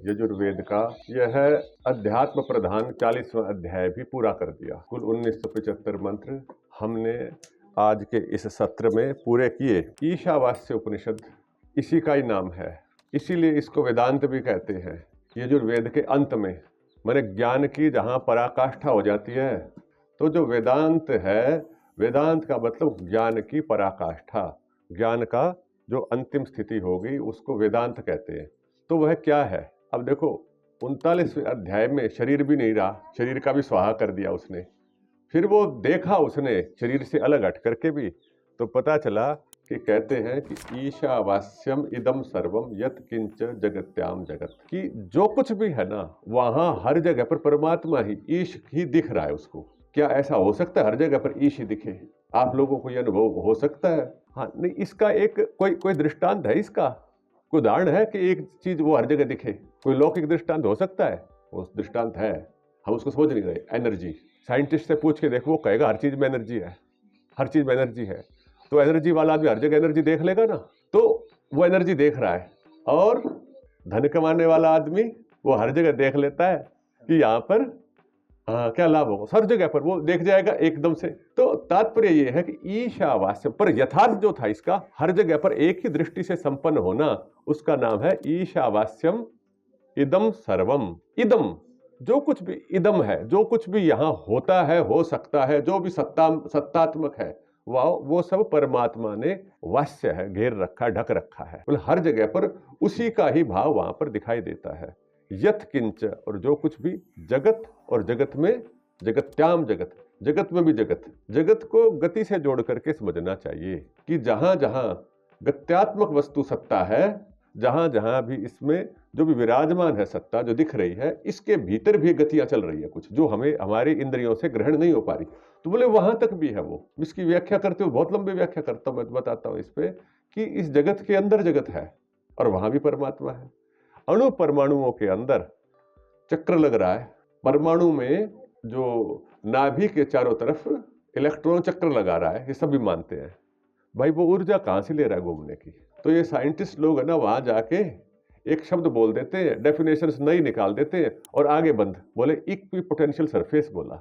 यजुर्वेद का यह अध्यात्म प्रधान 40वां अध्याय भी पूरा कर दिया। कुल 1975 मंत्र हमने आज के इस सत्र में पूरे किए। ईशावास्य उपनिषद इसी का ही नाम है, इसीलिए इसको वेदांत भी कहते हैं। यजुर्वेद के अंत में माने ज्ञान की जहाँ पराकाष्ठा हो जाती है, तो जो वेदांत है, वेदांत का मतलब ज्ञान की पराकाष्ठा, ज्ञान का जो अंतिम स्थिति होगी उसको वेदांत कहते हैं। तो वह क्या है? अब देखो 39वें अध्याय में शरीर भी नहीं रहा, शरीर का भी स्वाहा कर दिया उसने। फिर वो देखा उसने शरीर से अलग हट करके भी, तो पता चला कि कहते हैं कि ईशावास्यम इदम सर्वम यत किंच जगत्याम जगत, कि जो कुछ भी है ना वहाँ हर जगह पर परमात्मा ही, ईश ही दिख रहा है उसको। क्या ऐसा हो सकता है हर जगह पर ईश ही दिखे? आप लोगों को यह अनुभव हो सकता है? हाँ नहीं, इसका एक कोई दृष्टांत है, इसका कोई उदाहरण है कि एक चीज वो हर जगह दिखे? कोई लौकिक दृष्टांत हो सकता है? वो दृष्टांत है, हम उसको समझ नहीं गए। एनर्जी, साइंटिस्ट से पूछ के देखो, वो कहेगा हर चीज में एनर्जी है, हर चीज में एनर्जी है। तो एनर्जी वाला आदमी हर जगह एनर्जी देख लेगा ना, तो वो एनर्जी देख रहा है। और धन कमाने वाला आदमी वो हर जगह देख लेता है कि यहाँ पर क्या लाभ होगा, हर जगह पर वो देख जाएगा एकदम से। तो तात्पर्य ये है कि ईशावास्य, पर यथार्थ जो था इसका हर जगह पर एक ही दृष्टि से संपन्न होना, उसका नाम है ईशावास्यम इदम सर्वम। इदम, जो कुछ भी इदम है, जो कुछ भी यहाँ होता है, हो सकता है, जो भी सत्तात्मक है, वो सब परमात्मा ने वास्य है, घेर रखा, ढक रखा है। मतलब हर जगह पर उसी का ही भाव वहां पर दिखाई देता है। यत किंच, और जो कुछ भी जगत, और जगत में जगत्याम जगत, जगत में भी जगत। जगत को गति से जोड़ करके समझना चाहिए कि जहां जहां गत्यात्मक वस्तु सत्ता है, जहां जहां भी इसमें जो भी विराजमान है सत्ता जो दिख रही है, इसके भीतर भी गतियां चल रही है कुछ, जो हमें हमारी इंद्रियों से ग्रहण नहीं हो पा रही। तो बोले वहां तक भी है वो। इसकी व्याख्या करते हुए बहुत लंबी व्याख्या करता हूं, मैं बताता हूं इस पे कि इस जगत के अंदर जगत है और वहां भी परमात्मा है। अणु परमाणुओं के अंदर चक्र लग रहा है। परमाणु में जो नाभि के चारों तरफ इलेक्ट्रॉन चक्र लगा रहा है, ये सभी मानते हैं। भाई वो ऊर्जा कहां से ले रहा है घूमने की? तो ये साइंटिस्ट लोग है ना, वहां जाके एक शब्द बोल देते हैं, डेफिनेशंस नई निकाल देते हैं और आगे बंद। बोले इक्विपोटेंशियल सरफेस बोला।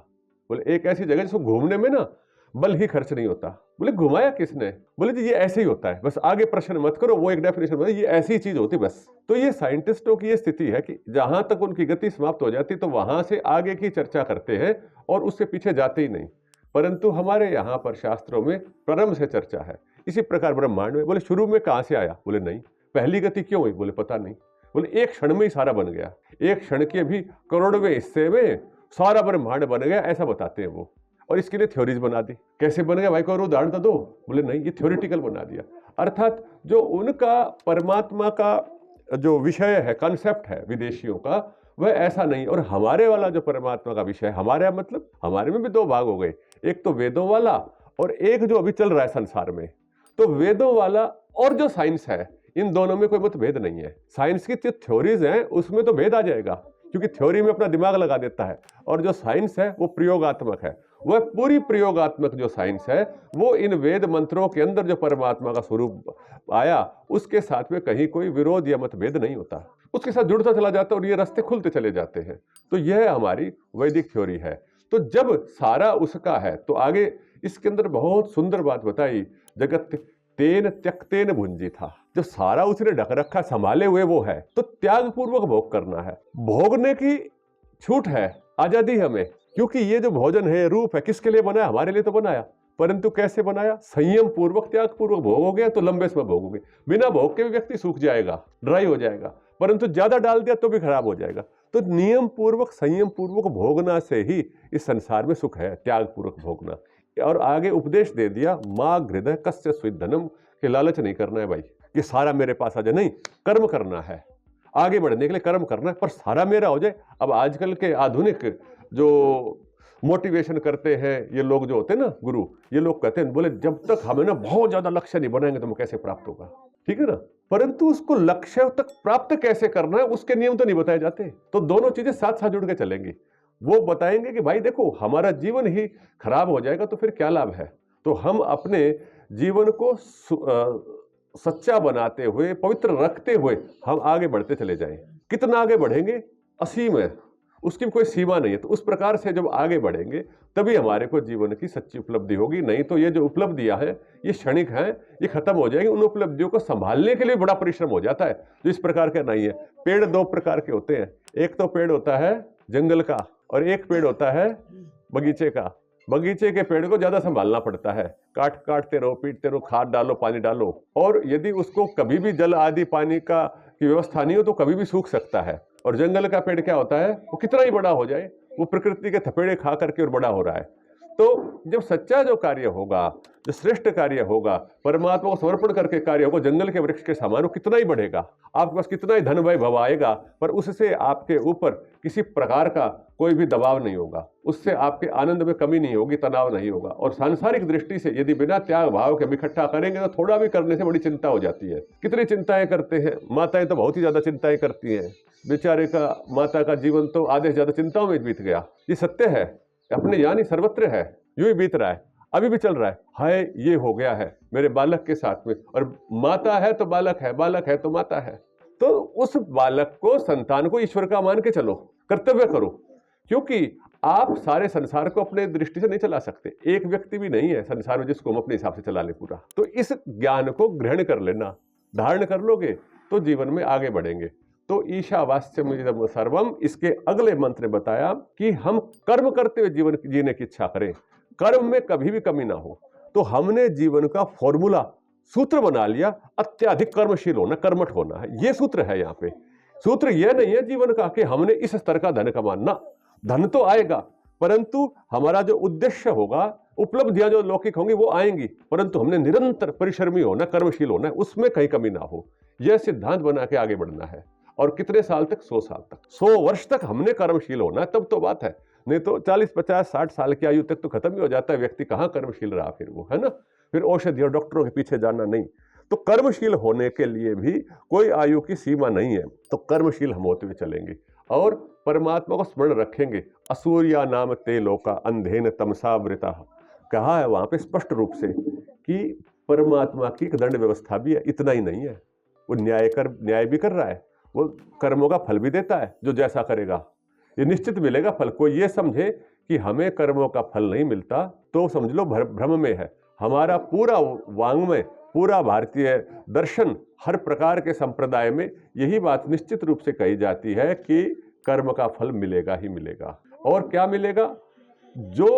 बोले एक ऐसी जगह जिसको घूमने में ना बल ही खर्च नहीं होता। बोले घुमाया किसने? बोले जी ये ऐसे ही होता है, बस आगे प्रश्न मत करो, वो एक डेफिनेशन बोले ये ऐसी चीज होती बस। तो ये साइंटिस्टों की ये स्थिति है कि जहां तक उनकी गति समाप्त हो जाती तो वहां से आगे की चर्चा करते हैं और उससे पीछे जाते ही नहीं। परंतु हमारे यहाँ पर शास्त्रों में प्रारंभ से चर्चा है। इसी प्रकार ब्रह्मांड में, बोले शुरू में कहां से आया? बोले नहीं। पहली गति क्यों हुई? बोले पता नहीं। बोले एक क्षण में ही सारा बन गया, एक क्षण के भी करोड़वें हिस्से में सारा ब्रह्मांड बन गया, ऐसा बताते हैं वो। और इसके लिए थ्योरीज बना दी। कैसे बन गया भाई, को उदाहरण तो दो। बोले नहीं, ये थ्योरेटिकल बना दिया। अर्थात जो उनका परमात्मा का जो विषय है, कॉन्सेप्ट है विदेशियों का, वह ऐसा नहीं। और हमारे वाला जो परमात्मा का विषय है, हमारे मतलब हमारे में भी दो भाग हो गए, एक तो वेदों वाला और एक जो अभी चल रहा है संसार में। तो वेदों वाला और जो साइंस है, इन दोनों में कोई मतभेद नहीं है। साइंस की जो थ्योरीज हैं उसमें तो भेद आ जाएगा, क्योंकि थ्योरी में अपना दिमाग लगा देता है, और जो साइंस है वो प्रयोगात्मक है। वह पूरी प्रयोगात्मक जो साइंस है वो इन वेद मंत्रों के अंदर जो परमात्मा का स्वरूप आया उसके साथ में कहीं कोई विरोध या मतभेद नहीं होता, उसके साथ जुड़ता चला जाता है और ये रास्ते खुलते चले जाते हैं। तो यह हमारी वैदिक थ्योरी है। तो जब सारा उसका है तो आगे इसके अंदर बहुत सुंदर बात बताई, जगत तेन त्यक्तेन भुंजी था। जो सारा उसने ढक रखा, संभाले हुए वो है, तो त्याग पूर्वक भोग करना है। भोगने की छूट है, आजादी हमें, क्योंकि ये जो भोजन है, रूप है, किसके लिए बनाया? हमारे लिए तो बनाया। परंतु कैसे बनाया? संयम पूर्वक, त्याग पूर्वक भोगोगे तो लंबे समय भोगोगे। बिना भोग के भी व्यक्ति सूख जाएगा, ड्राई हो जाएगा, परंतु ज्यादा डाल दिया तो भी खराब हो जाएगा। तो नियम पूर्वक, संयम पूर्वक भोगना से ही इस संसार में सुख है, त्याग पूर्वक भोगना। और आगे उपदेश दे दिया, मां हृदय कस्य स्विधनम, के लालच नहीं करना है भाई कि सारा मेरे पास आ जाए, नहीं, कर्म करना है, आगे बढ़ने के लिए कर्म करना है, पर सारा मेरा हो जाए। अब आजकल के आधुनिक जो मोटिवेशन करते हैं ये लोग जो होते हैं ना गुरु, ये लोग कहते हैं, बोले जब तक हमें ना बहुत ज्यादा लक्ष्य नहीं बनाएंगे तो हमें कैसे प्राप्त होगा? ठीक है ना, परंतु उसको लक्ष्य तक प्राप्त कैसे करना है उसके नियम तो नहीं बताए जाते। तो दोनों चीजें साथ साथ जुड़ के चलेंगी। वो बताएंगे कि भाई देखो हमारा जीवन ही खराब हो जाएगा तो फिर क्या लाभ है। तो हम अपने जीवन को सच्चा बनाते हुए, पवित्र रखते हुए हम आगे बढ़ते चले जाएं। कितना आगे बढ़ेंगे, असीम है, उसकी कोई सीमा नहीं है। तो उस प्रकार से जब आगे बढ़ेंगे तभी हमारे को जीवन की सच्ची उपलब्धि होगी। नहीं तो ये जो उपलब्धियां हैं ये क्षणिक हैं, ये खत्म हो जाएंगी। उन उपलब्धियों को संभालने के लिए बड़ा परिश्रम हो जाता है, जो इस प्रकार का नहीं है। पेड़ दो प्रकार के होते हैं, एक तो पेड़ होता है जंगल का और एक पेड़ होता है बगीचे का। बगीचे के पेड़ को ज्यादा संभालना पड़ता है, काटते रहो, पीटते रहो, खाद डालो, पानी डालो, और यदि उसको कभी भी जल आदि पानी की व्यवस्था नहीं हो तो कभी भी सूख सकता है। और जंगल का पेड़ क्या होता है, वो कितना ही बड़ा हो जाए वो प्रकृति के थपेड़े खा करके और बड़ा हो रहा है। तो जब सच्चा जो कार्य होगा, जो श्रेष्ठ कार्य होगा, परमात्मा को समर्पण करके कार्य होगा, जंगल के वृक्ष के समान वो कितना ही बढ़ेगा, आपके पास कितना ही धन भव आएगा, पर उससे आपके ऊपर किसी प्रकार का कोई भी दबाव नहीं होगा, उससे आपके आनंद में कमी नहीं होगी, तनाव नहीं होगा। और सांसारिक दृष्टि से यदि बिना त्याग भाव के इकट्ठा करेंगे तो थोड़ा भी करने से बड़ी चिंता हो जाती है। कितनी चिंताएं करते हैं माताएं, तो बहुत ही ज्यादा चिंताएं करती हैं। बेचारे का माता का जीवन तो आधे से ज्यादा चिंताओं में बीत गया। ये सत्य है, अपने यानी सर्वत्र है, यूं ही बीत रहा है, अभी भी चल रहा है। हाय ये हो गया है मेरे बालक के साथ में, और माता है तो बालक है, बालक है तो माता है। तो उस बालक को, संतान को ईश्वर का मान के चलो, कर्तव्य करो, क्योंकि आप सारे संसार को अपने दृष्टि से नहीं चला सकते। एक व्यक्ति भी नहीं है संसार में जिसको हम अपने हिसाब से चला ले पूरा। तो इस ज्ञान को ग्रहण कर लेना, धारण कर लोगे तो जीवन में आगे बढ़ेंगे। तो ईशावास्यमिदं सर्वम, इसके अगले मंत्र ने बताया कि हम कर्म करते हुए जीवन जीने की इच्छा करें, कर्म में कभी भी कमी ना हो। तो हमने जीवन का फॉर्मूला, सूत्र बना लिया, अत्यधिक कर्मशील होना, कर्मठ होना है, ये सूत्र है। यहाँ पे सूत्र यह नहीं है जीवन का कि हमने इस स्तर का धन कमाना। धन तो आएगा, परंतु हमारा जो उद्देश्य होगा, उपलब्धियां जो लौकिक होंगी वो आएंगी, परंतु हमने निरंतर परिश्रमी होना, कर्मशील होना है, उसमें कहीं कमी ना हो। यह सिद्धांत बना के आगे बढ़ना है। और कितने साल तक? 100 साल तक, 100 वर्ष तक हमने कर्मशील होना है, तब तो बात है। नहीं तो 40, 50, 60 साल की आयु तक तो खत्म ही हो जाता है व्यक्ति, कहाँ कर्मशील रहा फिर वो, है ना। फिर औषधि और डॉक्टरों के पीछे जाना नहीं। तो कर्मशील होने के लिए भी कोई आयु की सीमा नहीं है। तो कर्मशील हम होते हुए चलेंगे और परमात्मा को स्मरण रखेंगे। असूर्या नाम ते लोका अंधेन तमसा वृता, कहा है वहां पे स्पष्ट रूप से कि परमात्मा की एक दंड व्यवस्था भी है। इतना ही नहीं है, वो न्याय भी कर रहा है, वो कर्मों का फल भी देता है। जो जैसा करेगा ये निश्चित मिलेगा फल। कोई ये समझे कि हमें कर्मों का फल नहीं मिलता तो समझ लो भ्रम में है। हमारा पूरा वांग्मय, पूरा भारतीय दर्शन, हर प्रकार के संप्रदाय में यही बात निश्चित रूप से कही जाती है कि कर्म का फल मिलेगा ही मिलेगा। और क्या मिलेगा? जो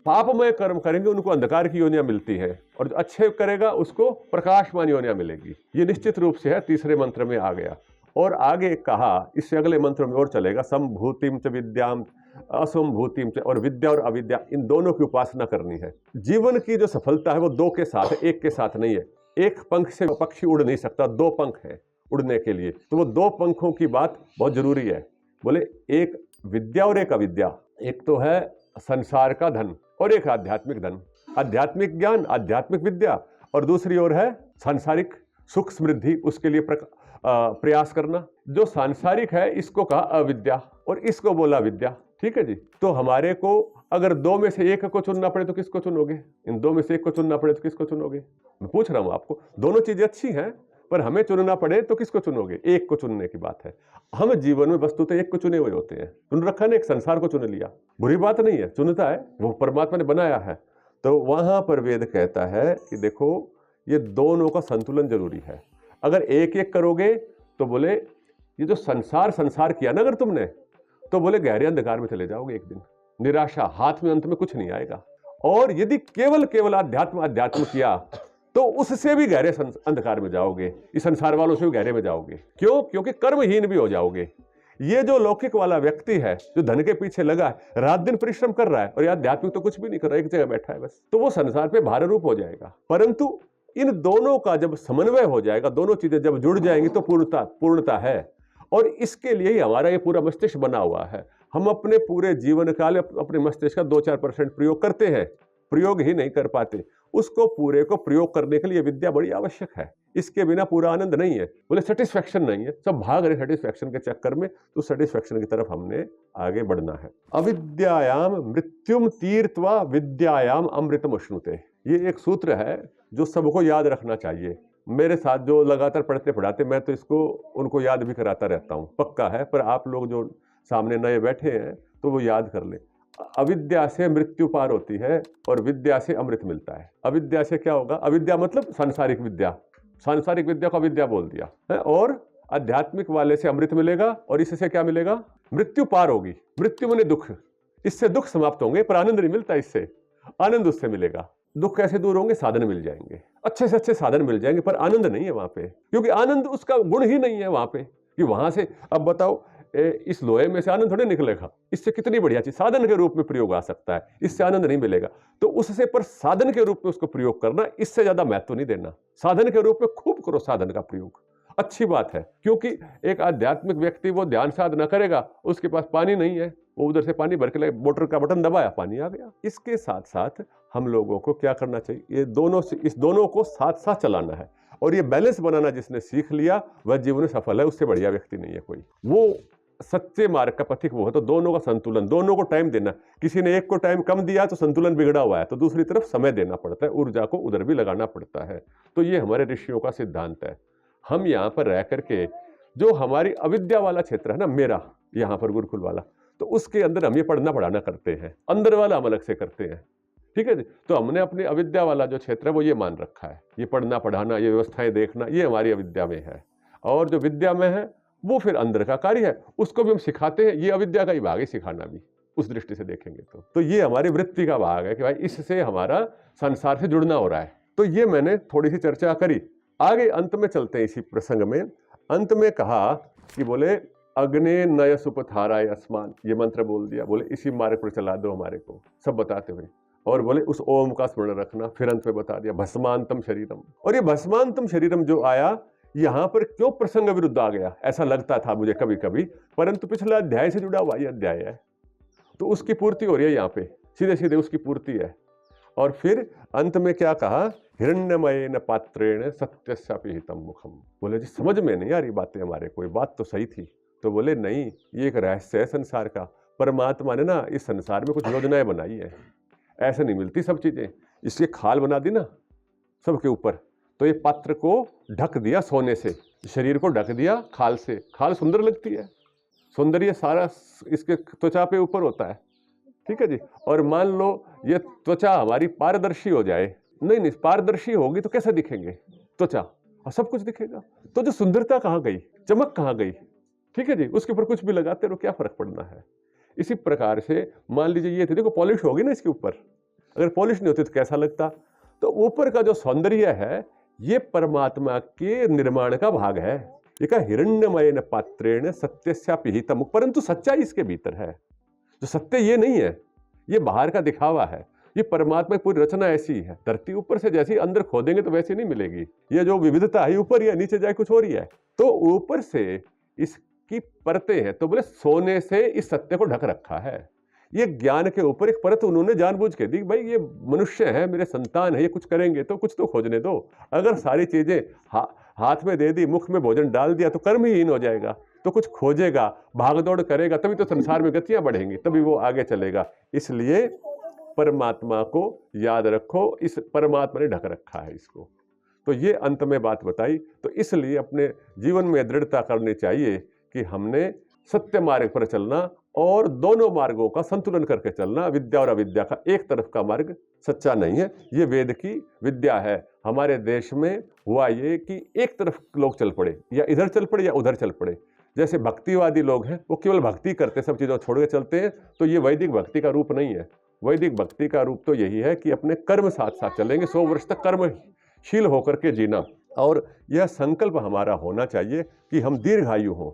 पापमय कर्म करेंगे उनको अंधकार की योनियां मिलती है, और जो अच्छे करेगा उसको प्रकाशमान योनियां मिलेगी। ये निश्चित रूप से है, तीसरे मंत्र में आ गया। और आगे कहा, इससे अगले मंत्र में और चलेगा, संभूतिम च विद्याम असंभूतिम च, और विद्या और अविद्या इन दोनों की उपासना करनी है। जीवन की जो सफलता है वो दो के साथ है, एक के साथ नहीं है। एक पंख से पक्षी उड़ नहीं सकता, दो पंख है उड़ने के लिए। तो वो दो पंखों की बात बहुत जरूरी है। बोले एक विद्या और एक अविद्या, एक तो है संसार का धन और एक आध्यात्मिक धन, आध्यात्मिक ज्ञान, आध्यात्मिक विद्या, और दूसरी ओर है सांसारिक सुख समृद्धि, उसके लिए प्रयास करना। जो सांसारिक है इसको कहा अविद्या और इसको बोला विद्या। ठीक है जी। तो हमारे को अगर दो में से एक को चुनना पड़े तो किसको चुनोगे? इन दो में से एक को चुनना पड़े तो किसको चुनोगे? मैं पूछ रहा हूं आपको। दोनों चीजें अच्छी हैं, पर हमें चुनना पड़े तो किसको चुनोगे? एक को चुनने की बात है। हम जीवन में वस्तुतः एक को चुने हुए होते हैं। चुन रखा ने, एक संसार को चुन लिया, बुरी बात नहीं है, चुनता है, वो परमात्मा ने बनाया है। तो वहां पर वेद कहता है कि देखो ये दोनों का संतुलन जरूरी है। अगर एक एक करोगे तो बोले ये जो संसार किया ना अगर तुमने, तो बोले गहरे अंधकार में चले जाओगे एक दिन, निराशा, हाथ में अंत में कुछ नहीं आएगा। और यदि केवल अध्यात्म किया तो उससे भी गहरे अंधकार में जाओगे, इस संसार वालों से भी गहरे में जाओगे। क्यों? क्योंकि कर्महीन भी हो जाओगे। ये जो लौकिक वाला व्यक्ति है, जो धन के पीछे लगा है, रात दिन परिश्रम कर रहा है और आध्यात्मिक तो कुछ भी नहीं कर रहा, एक जगह बैठा है बस, तो वो संसार पे भार रूप हो जाएगा। परंतु इन दोनों का जब समन्वय हो जाएगा, दोनों चीजें जब जुड़ जाएंगी तो पूर्णता है। और इसके लिए ही हमारा ये पूरा मस्तिष्क बना हुआ है। हम अपने पूरे जीवन काल अपने मस्तिष्क का 2-4% प्रयोग करते हैं, प्रयोग ही नहीं कर पाते। उसको पूरे को प्रयोग करने के लिए विद्या बड़ी आवश्यक है। इसके बिना पूरा आनंद नहीं है। बोले सेटिस्फैक्शन नहीं है, सब भाग रहे सेटिस्फैक्शन के चक्कर में। तो सेटिस्फैक्शन की तरफ हमने आगे बढ़ना है। अविद्यायाम मृत्युम तीर्थवा विद्यायाम अमृतम अश्नुते, ये एक सूत्र है जो सबको याद रखना चाहिए। मेरे साथ जो लगातार पढ़ते पढ़ाते, मैं तो इसको उनको याद भी कराता रहता हूँ, पक्का है, पर आप लोग जो सामने नए बैठे हैं तो वो याद कर लें। अविद्या से मृत्यु पार होती है और विद्या से अमृत मिलता है। अविद्या से क्या होगा? अविद्या मतलब सांसारिक विद्या, सांसारिक विद्या को अविद्या बोल दिया है। और आध्यात्मिक वाले से अमृत मिलेगा और इससे क्या मिलेगा? मृत्यु पार होगी। मृत्यु माने दुख, इससे दुख समाप्त होंगे, पर आनंद नहीं मिलता, इससे आनंद उससे मिलेगा। दुख कैसे दूर होंगे? साधन मिल जाएंगे, अच्छे से अच्छे साधन मिल जाएंगे, पर आनंद नहीं है वहां पे, क्योंकि आनंद उसका गुण ही नहीं है वहां पे। कि वहां से अब बताओ, इस लोहे में से आनंद थोड़े निकलेगा। इससे कितनी बढ़िया चीज साधन के रूप में प्रयोग आ सकता है, इससे आनंद नहीं मिलेगा। तो उससे पर साधन के रूप में उसको प्रयोग करना, इससे ज्यादा महत्व नहीं देना। साधन के रूप में खूब करो साधन का प्रयोग, अच्छी बात है। क्योंकि एक आध्यात्मिक व्यक्ति वो ध्यान साधना करेगा, उसके पास पानी नहीं है, वो उधर से पानी भर के मोटर का बटन दबाया, पानी आ गया। इसके साथ साथ हम लोगों को क्या करना चाहिए? ये दोनों से, इस दोनों को साथ साथ चलाना है। और ये बैलेंस बनाना जिसने सीख लिया वह जीवन में सफल है, उससे बढ़िया व्यक्ति नहीं है कोई। वो सच्चे मार्ग का पथिक वो है। तो दोनों का संतुलन, दोनों को टाइम देना। किसी ने एक को टाइम कम दिया तो संतुलन बिगड़ा हुआ है, तो दूसरी तरफ समय देना पड़ता है, ऊर्जा को उधर भी लगाना पड़ता है। तो ये हमारे ऋषियों का सिद्धांत है। हम यहाँ पर रह करके जो हमारी अविद्या वाला क्षेत्र है ना, मेरा यहाँ पर गुरुकुल वाला, तो उसके अंदर हम ये पढ़ना पढ़ाना करते हैं, अंदर वाला हम अलग से करते हैं, ठीक है जी। तो हमने अपने अविद्या वाला जो क्षेत्र है वो ये मान रखा है, ये पढ़ना पढ़ाना, ये व्यवस्थाएं देखना, ये हमारी अविद्या में है। और जो विद्या में है वो फिर अंदर का कार्य है, उसको भी हम सिखाते हैं। ये अविद्या का ही भाग है सिखाना भी, उस दृष्टि से देखेंगे तो ये हमारी वृत्ति का भाग है कि भाई इससे हमारा संसार से जुड़ना हो रहा है। तो ये मैंने थोड़ी सी चर्चा करी। आगे अंत में चलते हैं इसी प्रसंग में। अंत में कहा कि बोले अग्ने नय सुपथाराय अस्मान, ये मंत्र बोल दिया, बोले इसी मार्ग पर चला दो हमारे को, सब बताते हुए। और बोले उस ओम का स्मरण रखना, फिर अंत में बता दिया भस्मांतम शरीरम। और ये भस्मांतम शरीरम जो आया, यहां पर क्यों प्रसंग विरुद्ध आ गया ऐसा लगता था मुझे कभी कभी, परंतु पिछला अध्याय से जुड़ा हुआ ये अध्याय है, तो उसकी पूर्ति हो रही है यहाँ पे, सीधे सीधे उसकी पूर्ति है। और फिर अंत में क्या कहा? हिरण्यमयेन पात्रेण सत्यस्यापि हितम मुखम। बोले जी समझ में नहीं आ रही बातें हमारे, कोई बात तो सही थी। तो बोले नहीं, ये एक रहस्य है संसार का। परमात्मा ने ना इस संसार में कुछ योजनाएं बनाई है, ऐसे नहीं मिलती सब चीजें। इसके खाल बना दी ना सबके ऊपर, तो ये पात्र को ढक दिया सोने से, शरीर को ढक दिया खाल से। खाल सुंदर लगती है, सौंदर्य सारा इसके त्वचा पे ऊपर होता है, ठीक है जी। और मान लो ये त्वचा हमारी पारदर्शी हो जाए, नहीं पारदर्शी होगी तो कैसे दिखेंगे त्वचा? और सब कुछ दिखेगा। तो जो सुंदरता कहाँ गई, चमक कहाँ गई? ठीक है जी, उसके ऊपर कुछ भी लगाते रहो, क्या फर्क पड़ना है। इसी प्रकार से मान लीजिए ये थी, देखो पॉलिश होगी ना इसके ऊपर, अगर पॉलिश नहीं होती तो कैसा लगता? तो ऊपर का जो सौंदर्य है ये परमात्मा के निर्माण का भाग है। ये कहा हिरण्यमयेन पात्रेण सत्यस्यापि हितम, परंतु सच्चाई इसके भीतर है। जो सत्य ये नहीं है, ये बाहर का दिखावा है। ये परमात्मा की पूरी रचना ऐसी है। धरती ऊपर से जैसे अंदर खोदेंगे तो वैसी नहीं मिलेगी। ये जो विविधता है ऊपर या नीचे जाए कुछ हो रही है, तो ऊपर से इसकी परतें हैं। तो बोले सोने से इस सत्य को ढक रखा है। ये ज्ञान के ऊपर एक परत उन्होंने जानबूझ के दी, भाई ये मनुष्य है, मेरे संतान है, ये कुछ करेंगे तो कुछ तो खोजने दो। अगर सारी चीजें हाथ में दे दी, मुख में भोजन डाल दिया तो कर्म ही हीन हो जाएगा। तो कुछ खोजेगा, भागदौड़ करेगा, तभी तो संसार में गतियां बढ़ेंगी, तभी वो आगे चलेगा। इसलिए परमात्मा को याद रखो, इस परमात्मा ने ढक रखा है इसको। तो ये अंत में बात बताई। तो इसलिए अपने जीवन में दृढ़ता करनी चाहिए कि हमने सत्य मार्ग पर चलना और दोनों मार्गों का संतुलन करके चलना। विद्या और अविद्या का एक तरफ का मार्ग सच्चा नहीं है, ये वेद की विद्या है। हमारे देश में हुआ ये कि एक तरफ लोग चल पड़े, या इधर चल पड़े या उधर चल पड़े। जैसे भक्तिवादी लोग हैं, वो केवल भक्ति करते, सब चीज़ों छोड़ के चलते हैं, तो ये वैदिक भक्ति का रूप नहीं है। वैदिक भक्ति का रूप तो यही है कि अपने कर्म साथ साथ चलेंगे, 100 वर्ष तक कर्मशील होकर के जीना। और यह संकल्प हमारा होना चाहिए कि हम दीर्घायु हों,